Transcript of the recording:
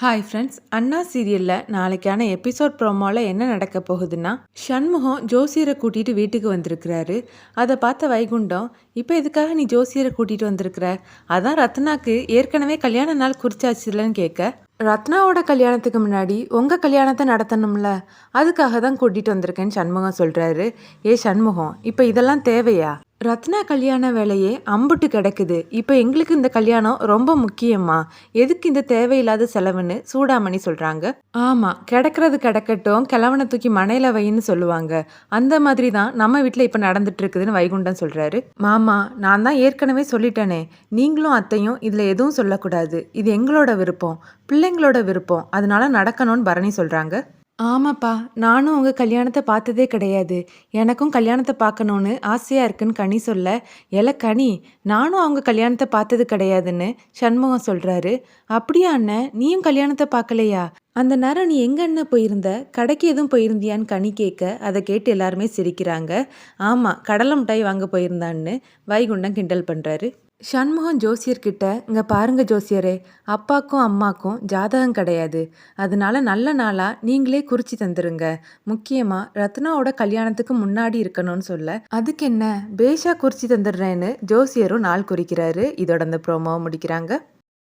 Hi friends, அண்ணா சீரியலில் நாளைக்கான episode ப்ரோமோவில் என்ன நடக்க போகுதுன்னா, சண்முகம் ஜோசியரை கூட்டிகிட்டு வீட்டுக்கு வந்திருக்கிறாரு. அதை பார்த்த வைகுண்டம், இப்போ எதுக்காக நீ ஜோசியரை கூட்டிகிட்டு வந்திருக்கிற? அதான் ரத்னாக்கு ஏற்கனவே கல்யாண நாள் குறிச்சாச்சுலன்னு கேட்க, ரத்னாவோட கல்யாணத்துக்கு முன்னாடி உங்கள் கல்யாணத்தை நடத்தணும்ல, அதுக்காக தான் கூட்டிகிட்டு வந்திருக்கேன்னு சண்முகம் சொல்கிறாரு. சண்முகம், இப்போ இதெல்லாம் தேவையா? ரத்னா கல்யாண வேலையே அம்புட்டு கிடக்குது. இப்போ எங்களுக்கு இந்த கல்யாணம் ரொம்ப முக்கியமா? எதுக்கு இந்த தேவையில்லாத செலவுன்னு சூடாமணி சொல்கிறாங்க. ஆமாம், கிடக்கிறது கிடக்கட்டும், கிழவனை தூக்கி மனையில் வைன்னு சொல்லுவாங்க. அந்த மாதிரி தான் நம்ம வீட்டில் இப்போ நடந்துட்டு இருக்குதுன்னு வைகுண்டம் சொல்கிறாரு. மாமா, நான் தான் ஏற்கனவே சொல்லிட்டேனே, நீங்களும் அத்தையும் இதில் எதுவும் சொல்லக்கூடாது. இது எங்களோட விருப்பம், பிள்ளைங்களோட விருப்பம், அதனால நடக்கணும்னு பரணி சொல்கிறாங்க. ஆமாப்பா, நானும் உங்கள் கல்யாணத்தை பார்த்ததே கிடையாது. எனக்கும் கல்யாணத்தை பார்க்கணுன்னு ஆசையாக இருக்குன்னு கனி சொல்ல, கனி, நானும் அவங்க கல்யாணத்தை பார்த்தது கிடையாதுன்னு சண்முகம் சொல்கிறாரு. அப்படியா அண்ணன், நீயும் கல்யாணத்தை பார்க்கலையா? அந்த நேரம் நீ எங்க அண்ணன் போயிருந்த? கடைக்கு எதுவும் போயிருந்தியான்னு கனி கேட்க, அதை கேட்டு எல்லாருமே சிரிக்கிறாங்க. ஆமாம், கடலை மிட்டாய் வாங்க போயிருந்தான்னு வைகுண்டம் கிண்டல் பண்ணுறாரு. சண்முகம் ஜோசியர்கிட்ட, இங்கே பாருங்க ஜோசியரே, அப்பாக்கும் அம்மாக்கும் ஜாதகம் கிடையாது. அதனால நல்ல நாளாக நீங்களே குறிச்சி தந்துருங்க. முக்கியமாக ரத்னாவோட கல்யாணத்துக்கு முன்னாடி இருக்கணும்னு சொல்ல, அதுக்கு என்ன பேஷா குறிச்சி தந்துடுறேன்னு ஜோசியரும் நாள் குறிக்கிறாரு. இதோட அந்த ப்ரோமோவை முடிக்கிறாங்க.